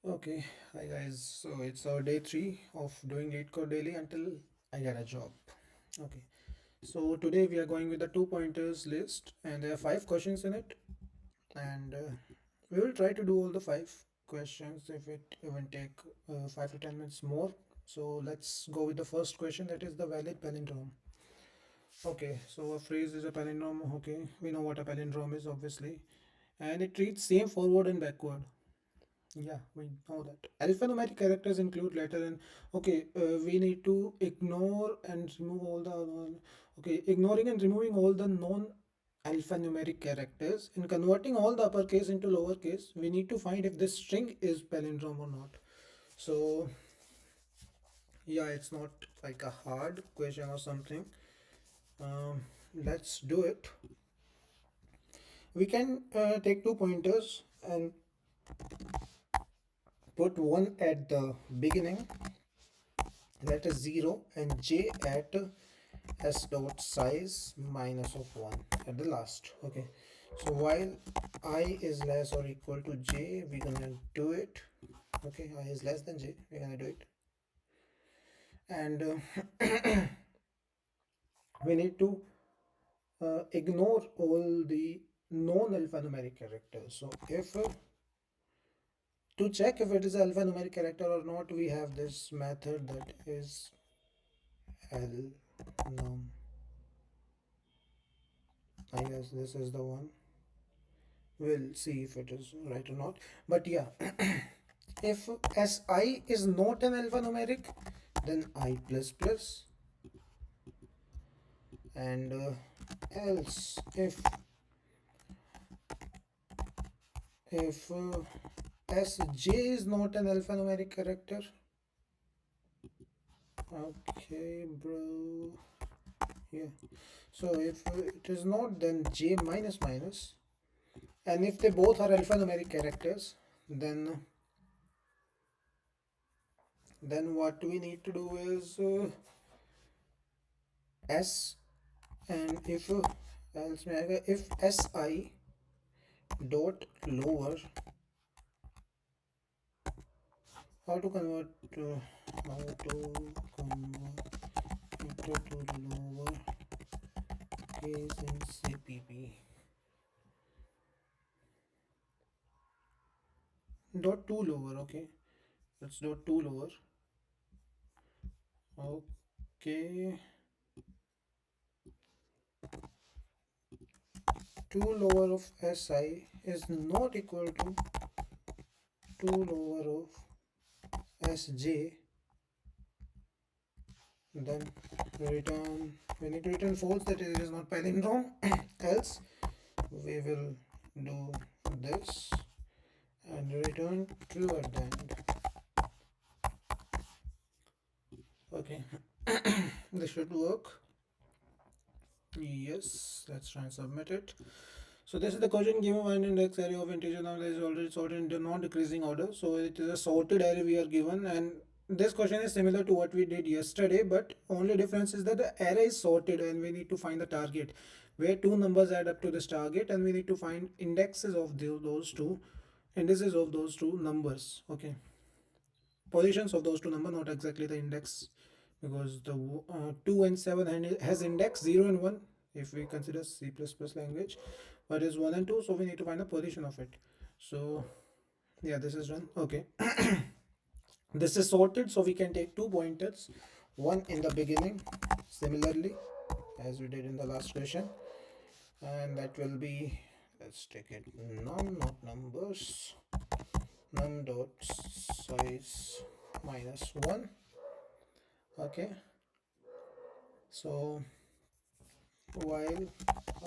Okay, hi guys. So it's our day three of doing leetcode daily until I get a job. Okay, so today we are going with the two pointers list, and there are five questions in it, and we will try to do all the five questions if it even take 5 to 10 minutes more. So let's go with the first question, that is the valid palindrome. Okay, so a phrase is a palindrome. Okay, we know what a palindrome is obviously, and it reads same forward and backward. Yeah, we know that. Alphanumeric characters include letter and okay, we need to ignore and remove all the okay, ignoring and removing all the non-alphanumeric characters and converting all the uppercase into lowercase. We need to find if this string is palindrome or not. So yeah, it's not like a hard question or something. Um, let's do it. We can take two pointers and put one at the beginning, that is 0, and j at s dot size minus of 1 at the last. Okay, so while I is less or equal to j, we're gonna do it. Okay, I is less than j, we're gonna do it. And we need to ignore all the non-alphanumeric characters. So if to check if it is alphanumeric character or not, we have this method that is alnum. I guess this is the one. We'll see if it is right or not. But yeah, if si is not an alphanumeric, then I plus plus, and else if sj is not an alphanumeric character. Okay, bro. Yeah. So if it is not, then j minus minus, and if they both are alphanumeric characters, then what we need to do is s, and if si dot lower, how to convert how to convert it to lower case in cpp dot to lower. Okay, that's dot to lower. Okay, to lower of si is not equal to lower of sj, then return, we need to return false, that it is not palindrome. Else we will do this and return true at the end. Okay, this should work. Yes, let's try and submit it. So this is the question, given one index array of integer number is already sorted in non-decreasing order. So it is a sorted array we are given, and this question is similar to what we did yesterday, but only difference is that the array is sorted and we need to find the target where two numbers add up to this target, and we need to find indexes of those two indices of those two numbers. Okay, positions of those two numbers, not exactly the index, because the 2 and 7 has index 0 and 1 if we consider C++ language, but is 1 and 2, so we need to find the position of it. So yeah, this is done. Okay, this is sorted, so we can take two pointers, one in the beginning similarly as we did in the last question, and that will be, let's take it num, not numbers, num dot size minus 1. Okay, so while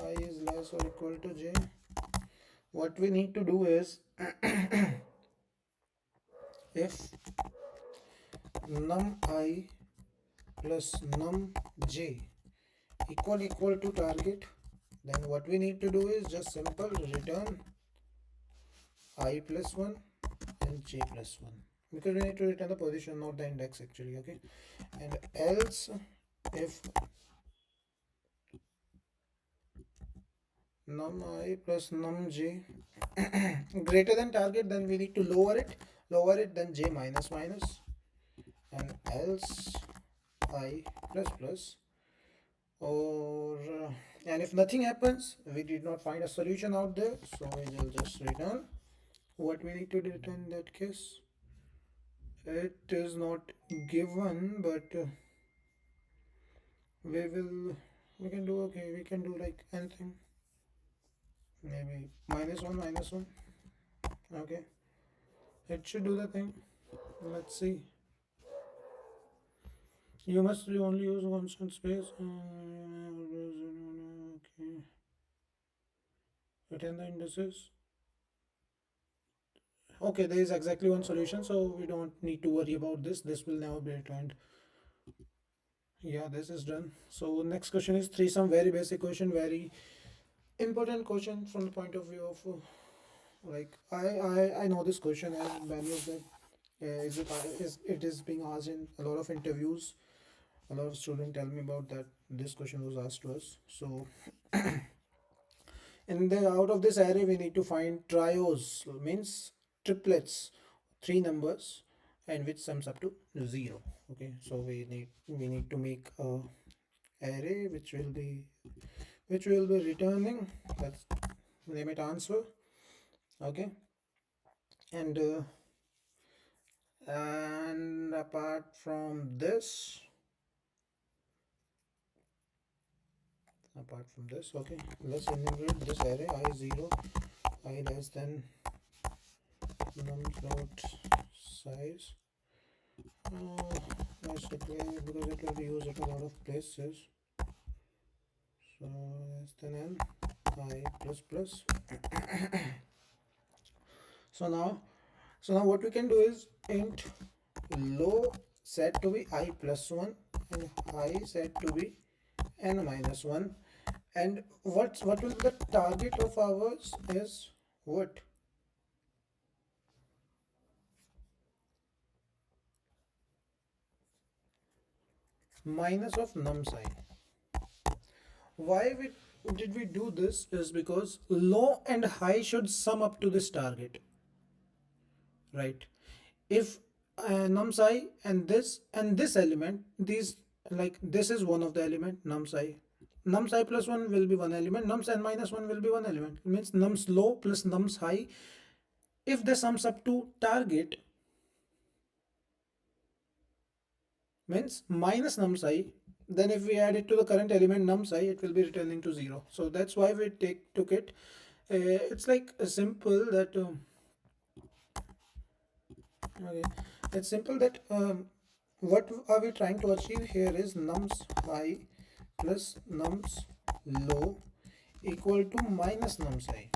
I is less or equal to j, what we need to do is if num I plus num j equal to target, then what we need to do is just simple return I plus 1 and j plus 1, because we need to return the position, not the index actually. Okay, and else if num I plus num j greater than target, then we need to lower it lower it, then j minus minus, and else I plus plus, or and if nothing happens, we did not find a solution out there, so we will just return what we need to return in that case. It is not given, but we can do, okay, we can do like anything, maybe -1 -1. Okay, it should do the thing. Let's see. You must only use constant space. Okay, return the indices. Okay, there is exactly one solution, so we don't need to worry about this. This will never be returned. Yeah, this is done. So next question is three, some very basic question, very important question from the point of view of like I know this question, and many of them is it is being asked in a lot of interviews. A lot of students tell me about that this question was asked to us. So in the out of this array we need to find trios, means triplets, three numbers, and which sums up to 0. Okay, so we need to make a array which will be returning, let's name it answer. Okay, and apart from this, okay, let's enumerate this array I0, I less than num dot size. Let's declare, because it will be used at a lot of places, so less than n I plus plus. So now what we can do is int low set to be I plus 1 and high set to be n minus 1, and what will the target of ours is what? Minus of num psi. Why did we do this is because low and high should sum up to this target, right? If num psi and this element, these, like this is one of the element, num psi plus 1 will be one element, nums and minus 1 will be one element. It means nums low plus nums high, if they sums up to target, means minus num psi, then if we add it to the current element num psi, it will be returning to 0. So that's why we took it. It's like simple that okay, it's simple that what are we trying to achieve here is nums high plus nums low equal to minus nums high.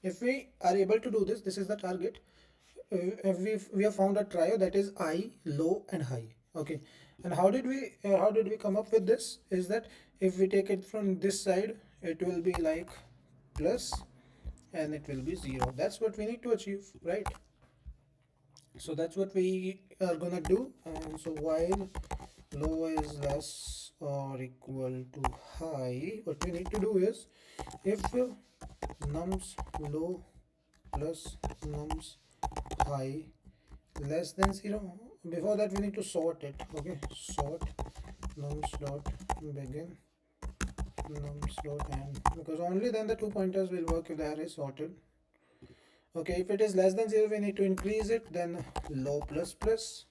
If we are able to do this, this is the target. We have found a trio that is I, low and high. Okay, and how did we come up with this is that if we take it from this side, it will be like plus and it will be 0. That's what we need to achieve, right? So that's what we are gonna do. And so while low is less or equal to high, what we need to do is, if nums low plus nums high less than 0, before that we need to sort it. Okay, sort nums dot begin nums dot end, because only then the two pointers will work if the array is sorted. Okay, if it is less than 0, we need to increase it, then low plus plus,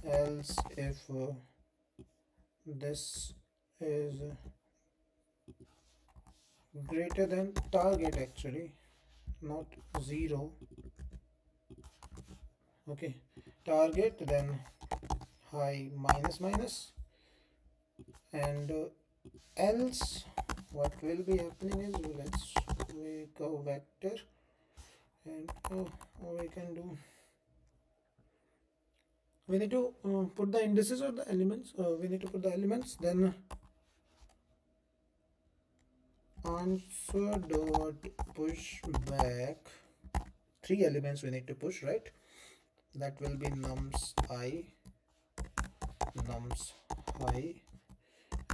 else if this is greater than target, actually not 0, okay, target, then high minus minus, and else what will be happening is, let's make a vector, and we can do, we need to put the indices or the elements, we need to put the elements, then answer dot push back, three elements we need to push, right? That will be nums I, nums high,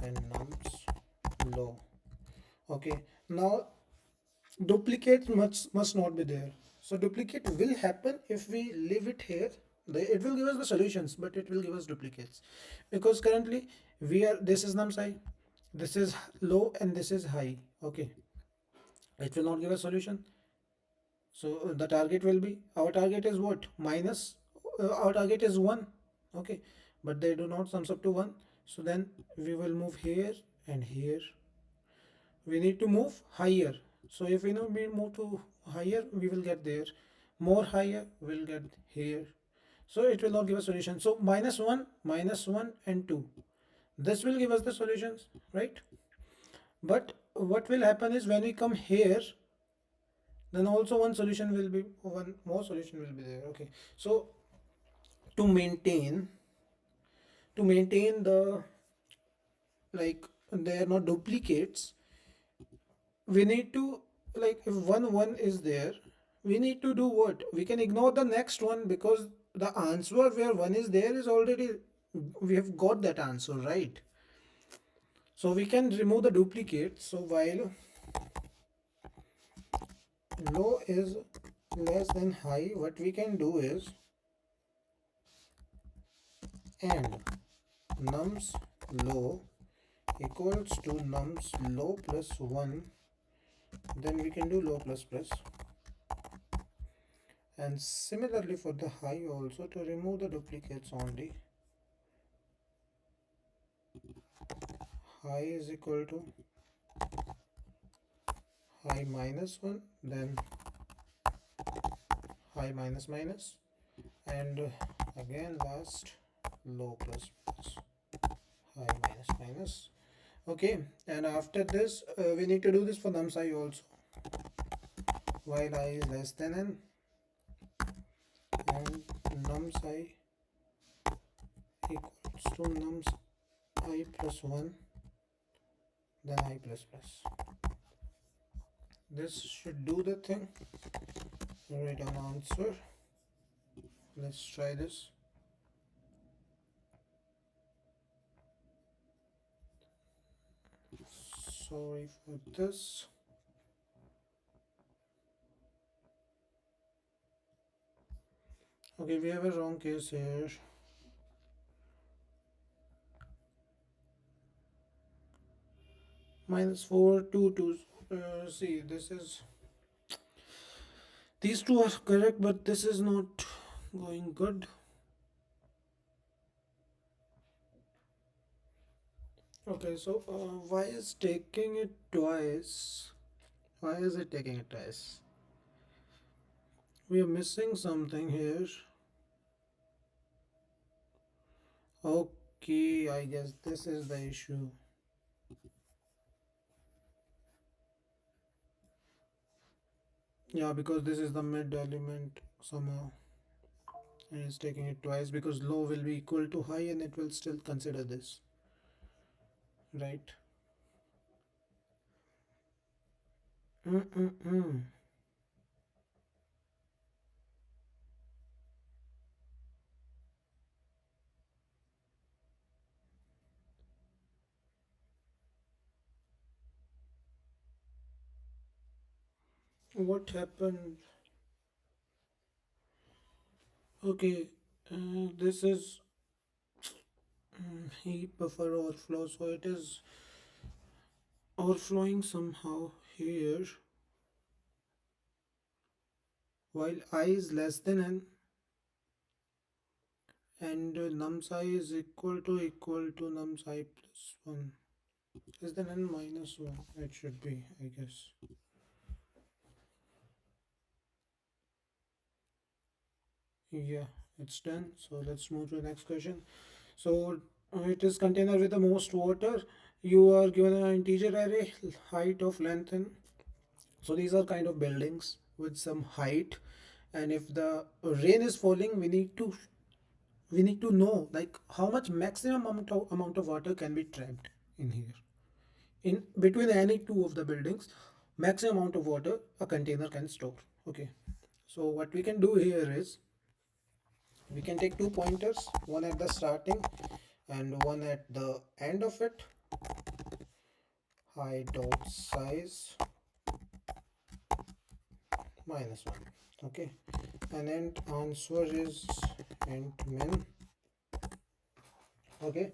and nums low. Okay, now duplicate must not be there. So duplicate will happen if we leave it here. It will give us the solutions, but it will give us duplicates because currently we are, this is num psi, this is low and this is high. Okay, it will not give a solution. So the target will be, our target is what, minus, our target is 1. Okay, but they do not sums up to 1. So then we will move here and here. We need to move higher. So if we know we move to higher, we will get there. More higher, we'll get here. So it will not give a solution. So minus 1 and 2, this will give us the solutions, right? But what will happen is when we come here, then also one more solution will be there. Okay, so to maintain the, like, they are not duplicates, we need to, like, if one is there, we need to do what, we can ignore the next one because the answer where one is there is already, we have got that answer, right? So we can remove the duplicate. So while low is less than high, what we can do is, and nums low equals to nums low plus 1, then we can do low plus plus. And similarly for the high also, to remove the duplicates only, high is equal to high minus 1, then high minus minus, and again last low plus plus, high minus minus. Okay, and after this we need to do this for nums I also. While I is less than n, and nums I equals to nums I plus 1, then I plus plus. This should do the thing. Write an answer. Let's try this. Sorry for this. Okay, we have a wrong case here. Minus 4, 2, 2. See, this is, these two are correct, but this is not going good. Okay, so why is taking it twice? Why is it taking it twice? We are missing something here. Okay, I guess this is the issue. Yeah, because this is the mid element somehow. And it's taking it twice because low will be equal to high and it will still consider this. Right? Mm-mm-mm. What happened? Okay, this is heap buffer overflow, so it is overflowing somehow here. While I is less than n, and num psi is equal to num psi plus 1, less than n minus 1, it should be, I guess. Yeah, it's done. So let's move to the next question. So it is container with the most water. You are given an integer array, height of length, and so these are kind of buildings with some height. And if the rain is falling, we need to know, like, how much maximum amount of water can be trapped in here. In between any two of the buildings, maximum amount of water a container can store. Okay. So what we can do here is, we can take two pointers, one at the starting and one at the end of it. Height dot size minus 1. Okay, and then answer is int min. Okay,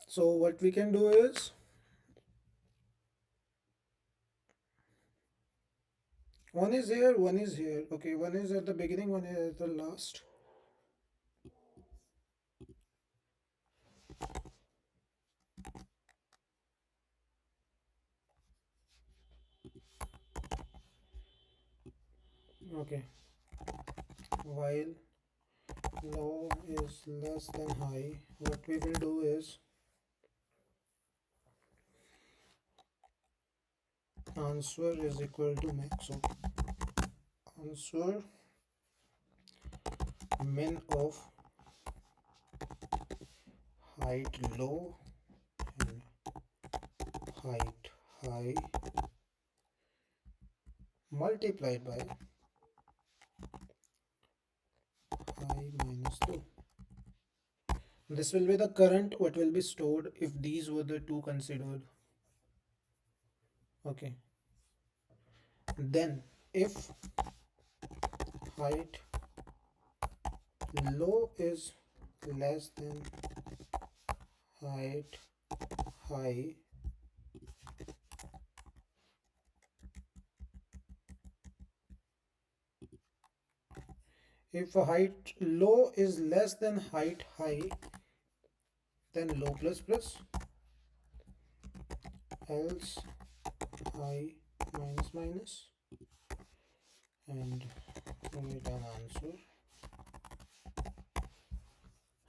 so what we can do is one is here, one is here. Okay, one is at the beginning, one is at the last. Okay, while low is less than high, what we will do is answer is equal to max. Okay, answer min of height low and height high multiplied by high minus low. This will be the current what will be stored if these were the two considered. Okay, then if height low is less than height high, if height low is less than height high, then low plus plus, else high minus minus, and write an answer.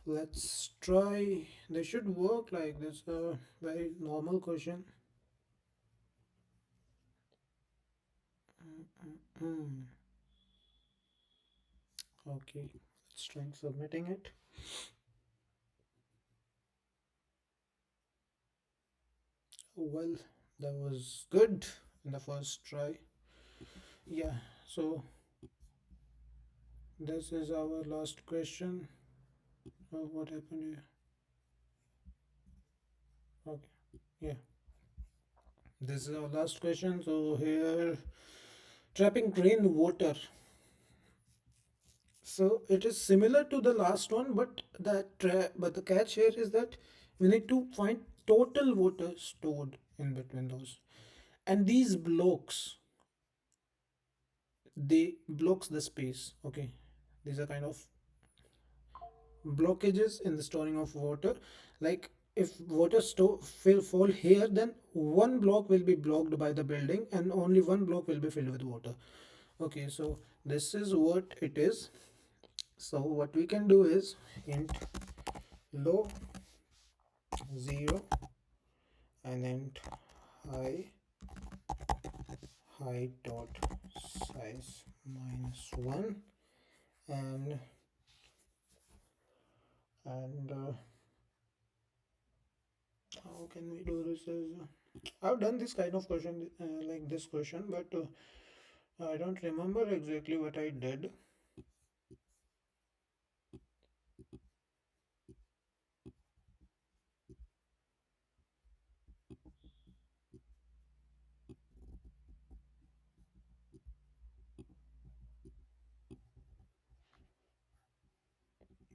Let's try. They should work like this. A very normal question. Okay, let's try submitting it. Well, that was good in the first try. Yeah, so this is our last question. Oh, what happened here? Okay, yeah, this is our last question. So here, trapping rainwater. So it is similar to the last one, but the catch here is that we need to find total water stored in between those, and these blocks, they blocks the space. Okay, these are kind of blockages in the storing of water. Like if water fall here, then one block will be blocked by the building and only one block will be filled with water. Okay, so this is what it is. So what we can do is int low 0 and int high dot size -1, and how can we do this is I've done this kind of question like this question, but I don't remember exactly what I did.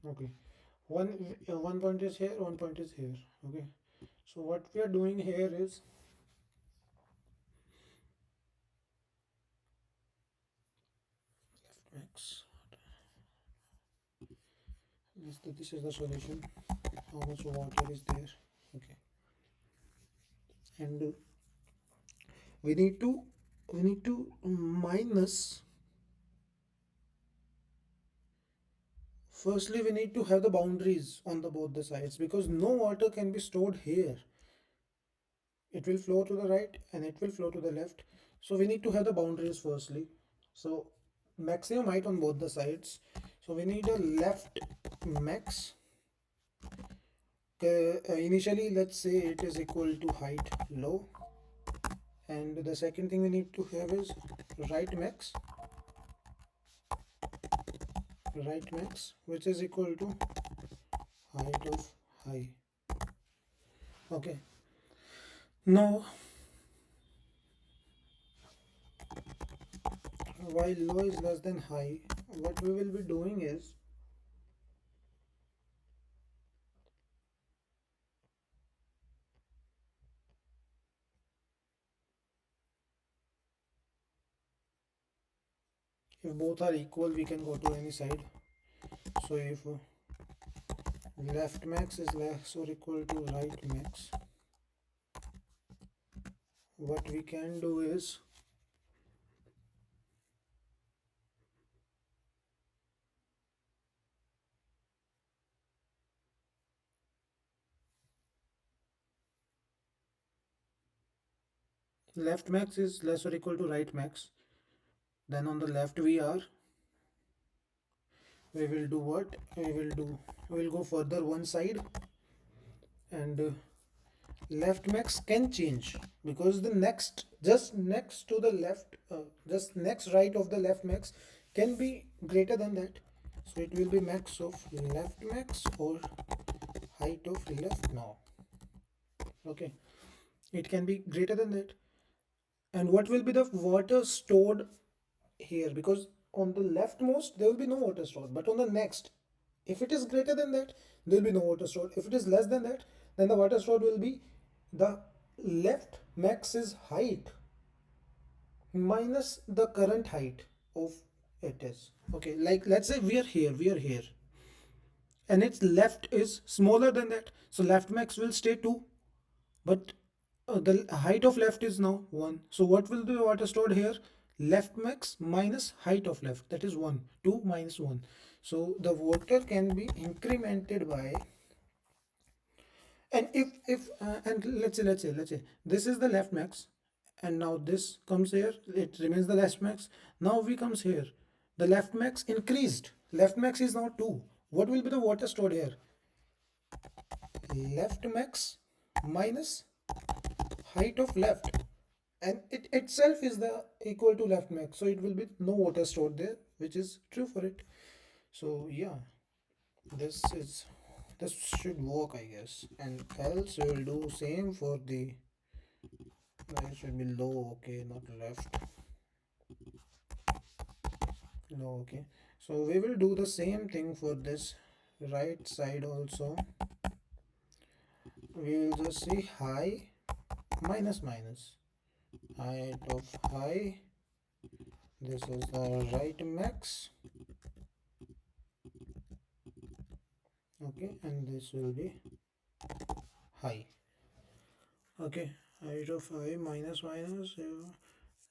Okay, one point is here, one point is here. Okay, so what we are doing here is max. This is the solution. How much water is there? Okay, and we need to minus. Firstly, we need to have the boundaries on the both the sides, because no water can be stored here. It will flow to the right and it will flow to the left. So we need to have the boundaries firstly. So maximum height on both the sides. So we need a left max. Initially, let's say it is equal to height low, and the second thing we need to have is right max, which is equal to height of high. Okay, now while low is less than high, what we will be doing is, if both are equal, we can go to any side. So if left max is less or equal to right max, what we can do is, left max is less or equal to right max, then on the left we will do what we will do, we will go further one side, and left max can change, because the next, just next to the left, just next right of the left max can be greater than that. So it will be max of left max or height of left now. Okay, it can be greater than that. And what will be the water stored here? Because on the leftmost there will be no water stored, but on the next, if it is greater than that, there will be no water stored. If it is less than that, then the water stored will be the left max's height minus the current height of it is. Okay, like let's say we are here, and its left is smaller than that, so left max will stay 2, but the height of left is now 1. So what will be water stored here? Left max minus height of left, that is 1. 2 minus 1. So the water can be incremented by, and if and let's say this is the left max, and now this comes here, it remains the left max. Now we comes here, the left max increased, left max is now 2. What will be the water stored here? Left max minus height of left, and it itself is the equal to left max, so it will be no water stored there, which is true for it. So yeah, this is, this should work, I guess. And else we will do same for the, it should be low, okay, not left, low, okay. So we will do the same thing for this right side also. We will just see high minus minus height of high, this is the right max, okay, and this will be high. Okay, height of high minus minus,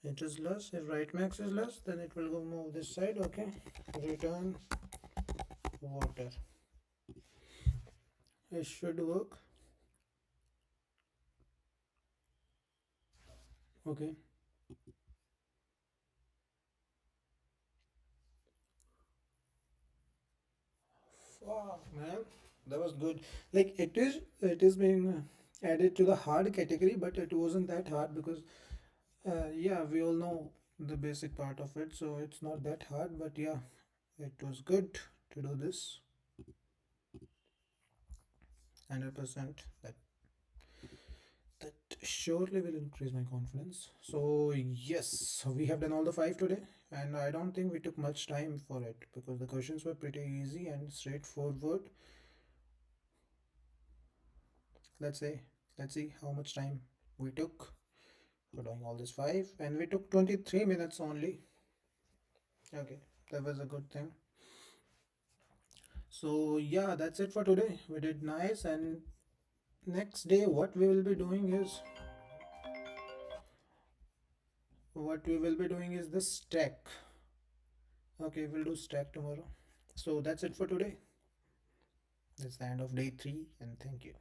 it is less. If right max is less, then it will go move this side. Okay, return water, it should work. Okay, wow man, that was good. Like it is being added to the hard category, but it wasn't that hard, because yeah, we all know the basic part of it, so it's not that hard. But yeah, it was good to do this. 100%, that surely will increase my confidence. So yes, we have done all the 5 today, and I don't think we took much time for it, because the questions were pretty easy and straightforward. Let's say, let's see how much time we took for doing all this 5, and we took 23 minutes only. Okay, that was a good thing. So yeah, that's it for today. We did nice, and next day what we will be doing is, the stack. Okay, we'll do stack tomorrow. So that's it for today. That's the end of day 3, and thank you.